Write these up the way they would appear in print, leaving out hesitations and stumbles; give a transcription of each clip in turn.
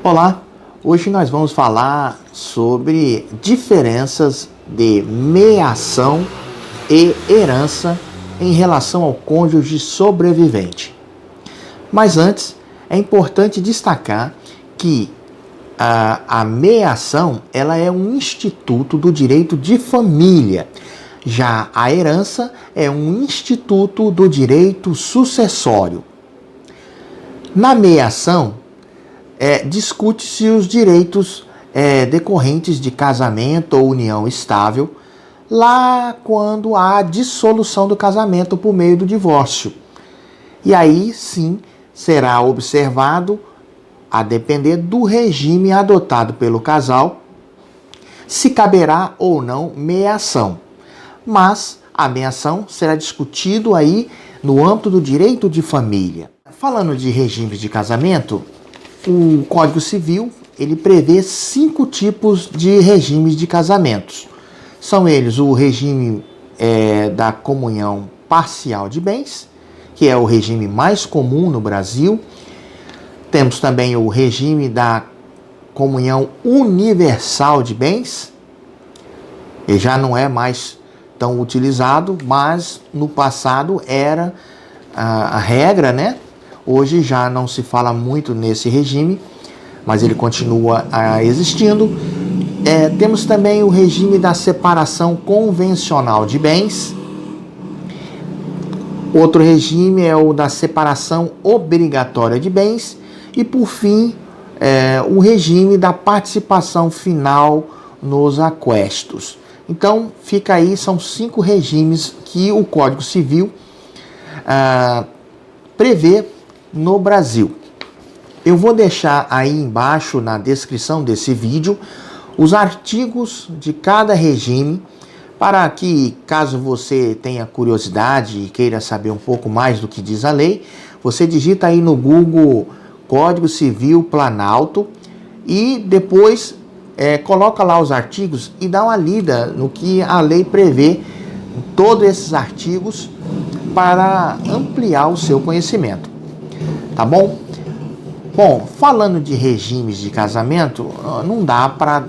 Olá, hoje nós vamos falar sobre diferenças de meação e herança em relação ao cônjuge sobrevivente. Mas antes, é importante destacar que a meação ela é um instituto do direito de família. Já a herança é um instituto do direito sucessório. Na meação, discute-se os direitos decorrentes de casamento ou união estável, lá quando há dissolução do casamento por meio do divórcio. E aí sim será observado, a depender do regime adotado pelo casal, se caberá ou não meação. Mas a meação será discutido aí no âmbito do direito de família. Falando de regimes de casamento, o Código Civil ele prevê 5 tipos de regimes de casamentos. São eles o regime da comunhão parcial de bens, que é o regime mais comum no Brasil. Temos também o regime da comunhão universal de bens, ele já não é mais tão utilizado, mas no passado era a regra, né? Hoje já não se fala muito nesse regime, mas ele continua existindo. Temos também o regime da separação convencional de bens. Outro regime é o da separação obrigatória de bens. E, por fim, o regime da participação final nos aquestos. Então, fica aí, são 5 regimes que o Código Civil prevê no Brasil. Eu vou deixar aí embaixo na descrição desse vídeo os artigos de cada regime para que, caso você tenha curiosidade e queira saber um pouco mais do que diz a lei, você digita aí no Google Código Civil Planalto e depois coloca lá os artigos e dá uma lida no que a lei prevê em todos esses artigos para ampliar o seu conhecimento. Tá bom? Bom, falando de regimes de casamento, não dá para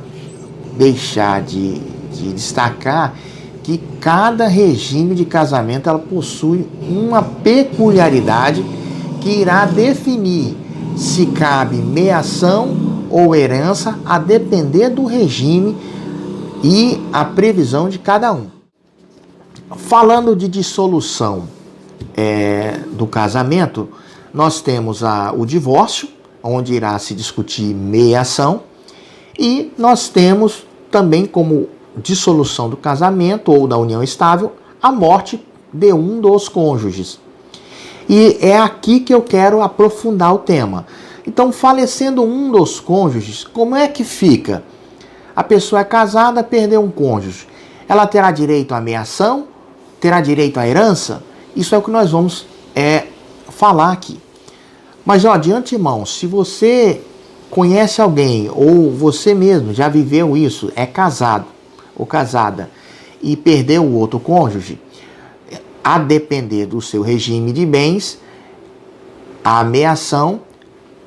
deixar de destacar que cada regime de casamento ela possui uma peculiaridade que irá definir se cabe meação ou herança a depender do regime e a previsão de cada um. Falando de dissolução do casamento, nós temos o divórcio, onde irá se discutir meação, e nós temos também como dissolução do casamento ou da união estável a morte de um dos cônjuges. E é aqui que eu quero aprofundar o tema. Então, falecendo um dos cônjuges, como é que fica? A pessoa é casada, perdeu um cônjuge. Ela terá direito à meação? Terá direito à herança? Isso é o que nós vamos falar aqui. Mas, de antemão, se você conhece alguém ou você mesmo já viveu isso, é casado ou casada e perdeu o outro cônjuge, a depender do seu regime de bens, a meação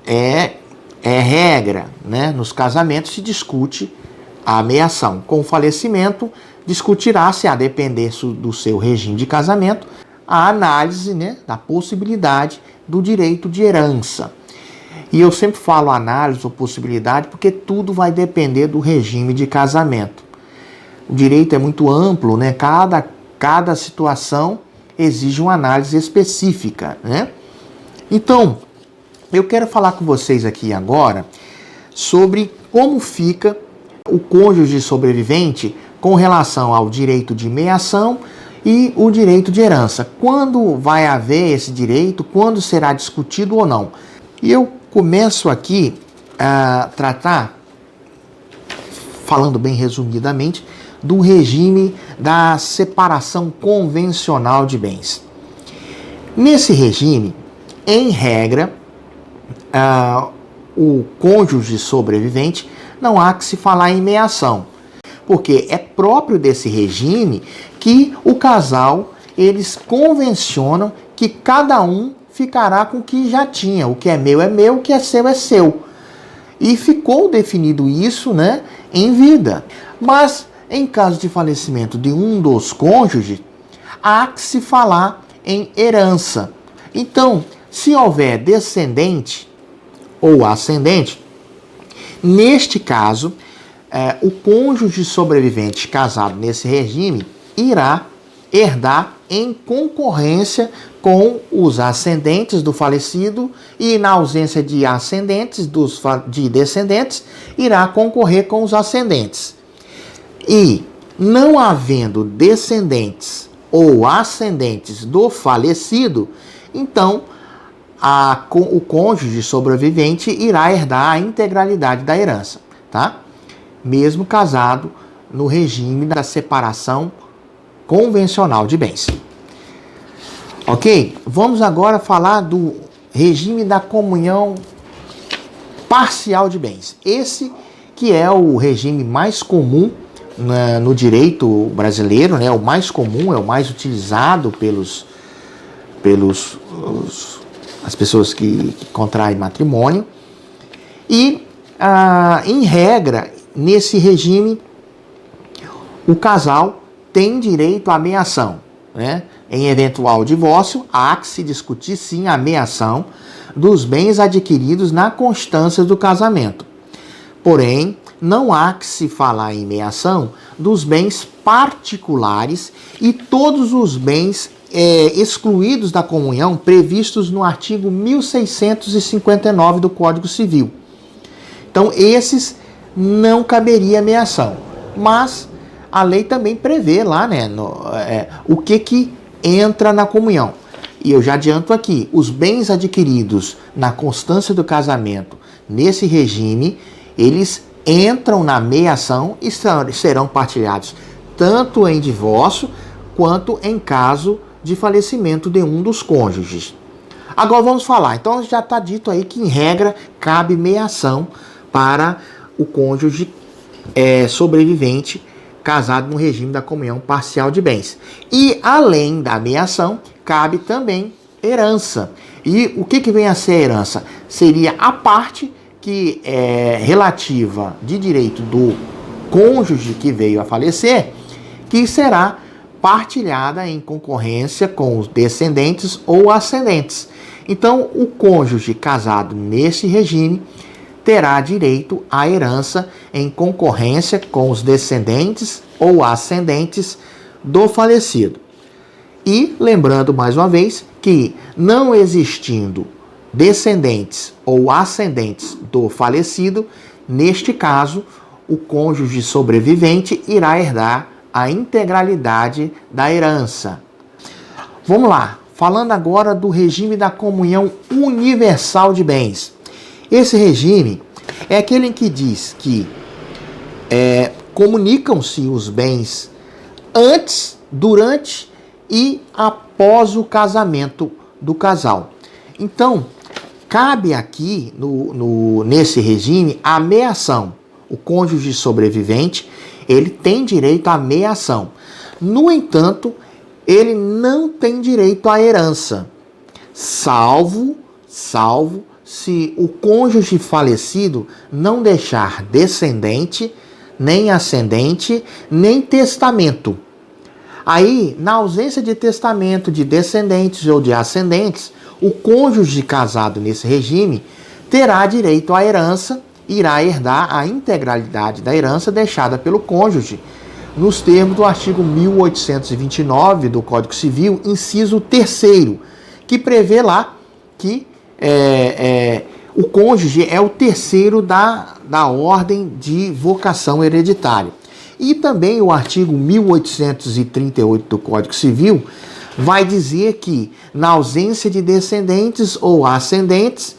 é regra, né? Nos casamentos se discute a meação. Com o falecimento, discutirá-se, a depender do seu regime de casamento, a análise, né, da possibilidade do direito de herança. E eu sempre falo análise ou possibilidade porque tudo vai depender do regime de casamento. O direito é muito amplo, né? Cada situação exige uma análise específica, né? Então, eu quero falar com vocês aqui agora sobre como fica o cônjuge sobrevivente com relação ao direito de meação e o direito de herança. Quando vai haver esse direito, quando será discutido ou não. E eu começo aqui a tratar, falando bem resumidamente, do regime da separação convencional de bens. Nesse regime, em regra, o cônjuge sobrevivente não há que se falar em meação, porque é próprio desse regime que o casal, eles convencionam que cada um ficará com o que já tinha. O que é meu, o que é seu. E ficou definido isso, né, em vida. Mas, em caso de falecimento de um dos cônjuges, há que se falar em herança. Então, se houver descendente ou ascendente, neste caso, o cônjuge sobrevivente casado nesse regime irá herdar em concorrência com os ascendentes do falecido e, na ausência de ascendentes, de descendentes, irá concorrer com os ascendentes. E, não havendo descendentes ou ascendentes do falecido, então o cônjuge sobrevivente irá herdar a integralidade da herança, tá? Mesmo casado no regime da separação convencional de bens. Ok? Vamos agora falar do regime da comunhão parcial de bens. Esse que é o regime mais comum no direito brasileiro, né? O mais comum, é o mais utilizado as pessoas que contraem matrimônio. E, em regra, nesse regime, o casal tem direito à meação, né? Em eventual divórcio, há que se discutir sim a meação dos bens adquiridos na constância do casamento. Porém, não há que se falar em meação dos bens particulares e todos os bens excluídos da comunhão previstos no artigo 1659 do Código Civil. Então, esses não caberia meação, mas a lei também prevê lá, né, o que entra na comunhão. E eu já adianto aqui, os bens adquiridos na constância do casamento, nesse regime, eles entram na meação e serão partilhados tanto em divórcio quanto em caso de falecimento de um dos cônjuges. Agora vamos falar, então já está dito aí que em regra cabe meação para o cônjuge sobrevivente casado no regime da comunhão parcial de bens. E além da meação, cabe também herança. E o que vem a ser a herança? Seria a parte que é relativa de direito do cônjuge que veio a falecer, que será partilhada em concorrência com os descendentes ou ascendentes. Então, o cônjuge casado nesse regime terá direito à herança em concorrência com os descendentes ou ascendentes do falecido. E lembrando mais uma vez que, não existindo descendentes ou ascendentes do falecido, neste caso, o cônjuge sobrevivente irá herdar a integralidade da herança. Vamos lá, falando agora do regime da comunhão universal de bens. Esse regime é aquele em que diz que comunicam-se os bens antes, durante e após o casamento do casal. Então, cabe aqui, nesse regime, a meação. O cônjuge sobrevivente, ele tem direito à meação. No entanto, ele não tem direito à herança, salvo se o cônjuge falecido não deixar descendente, nem ascendente, nem testamento. Aí, na ausência de testamento, de descendentes ou de ascendentes, o cônjuge casado nesse regime terá direito à herança, irá herdar a integralidade da herança deixada pelo cônjuge, nos termos do artigo 1829 do Código Civil, inciso 3º, que prevê lá que o cônjuge é o terceiro da ordem de vocação hereditária. E também o artigo 1838 do Código Civil vai dizer que, na ausência de descendentes ou ascendentes,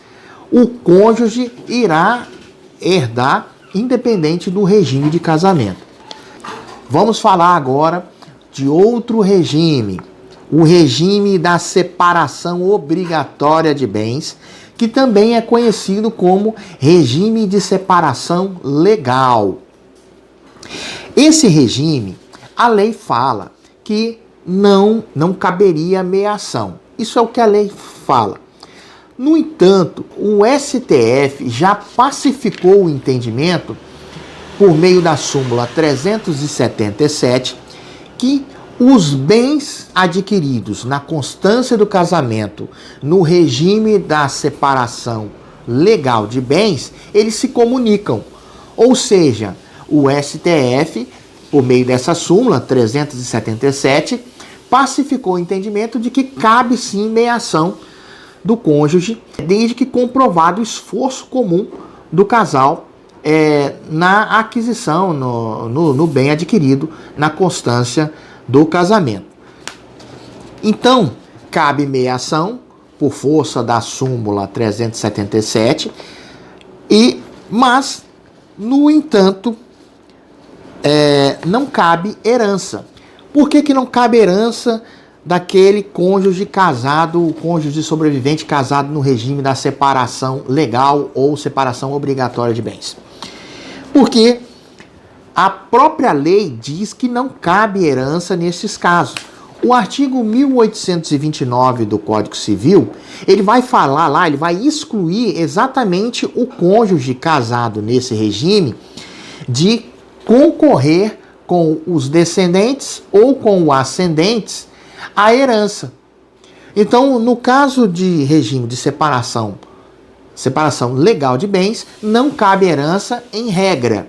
o cônjuge irá herdar independente do regime de casamento. Vamos falar agora de outro regime, o regime da separação obrigatória de bens, que também é conhecido como regime de separação legal. Esse regime, a lei fala que não caberia meação. Isso é o que a lei fala. No entanto, o STF já pacificou o entendimento por meio da súmula 377 que os bens adquiridos na constância do casamento no regime da separação legal de bens, eles se comunicam. Ou seja, o STF, por meio dessa súmula 377, pacificou o entendimento de que cabe sim mediação do cônjuge, desde que comprovado o esforço comum do casal na aquisição, no bem adquirido, na constância do casamento. Então, cabe mediação por força da súmula 377, mas, no entanto, não cabe herança. Por que não cabe herança daquele cônjuge casado, o cônjuge sobrevivente casado no regime da separação legal ou separação obrigatória de bens? Porque a própria lei diz que não cabe herança nesses casos. O artigo 1829 do Código Civil, ele vai falar lá, ele vai excluir exatamente o cônjuge casado nesse regime de concorrer com os descendentes ou com os ascendentes à herança. Então, no caso de regime de separação legal de bens, não cabe herança em regra.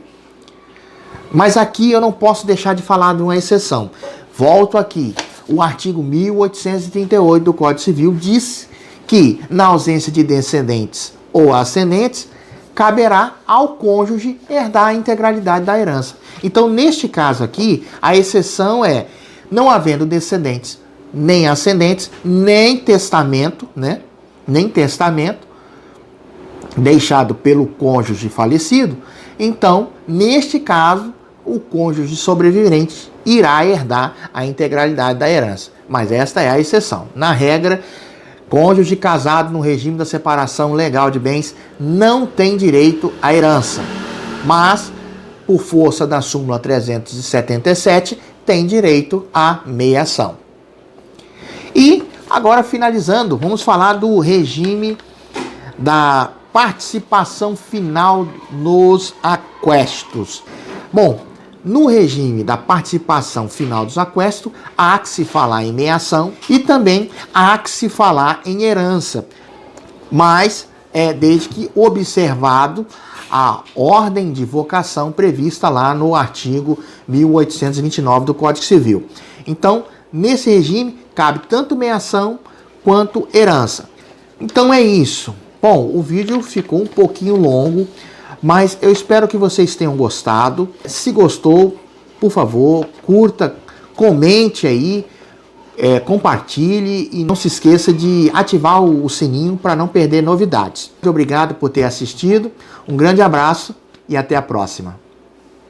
Mas aqui eu não posso deixar de falar de uma exceção. Volto aqui. O artigo 1838 do Código Civil diz que, na ausência de descendentes ou ascendentes, caberá ao cônjuge herdar a integralidade da herança. Então, neste caso aqui, a exceção é não havendo descendentes, nem ascendentes, nem testamento, né? Nem testamento deixado pelo cônjuge falecido. Então, neste caso, o cônjuge sobrevivente irá herdar a integralidade da herança. Mas esta é a exceção. Na regra, cônjuge casado no regime da separação legal de bens não tem direito à herança. Mas, por força da súmula 377, tem direito à mediação. E, agora finalizando, vamos falar do regime da participação final nos aquestos. Bom, no regime da participação final dos aquestos, há que se falar em mediação e também há que se falar em herança, mas desde que observado a ordem de vocação prevista lá no artigo 1829 do Código Civil. Então, nesse regime, cabe tanto mediação quanto herança. Então é isso. Bom, o vídeo ficou um pouquinho longo, mas eu espero que vocês tenham gostado. Se gostou, por favor, curta, comente aí, compartilhe e não se esqueça de ativar o sininho para não perder novidades. Muito obrigado por ter assistido, um grande abraço e até a próxima.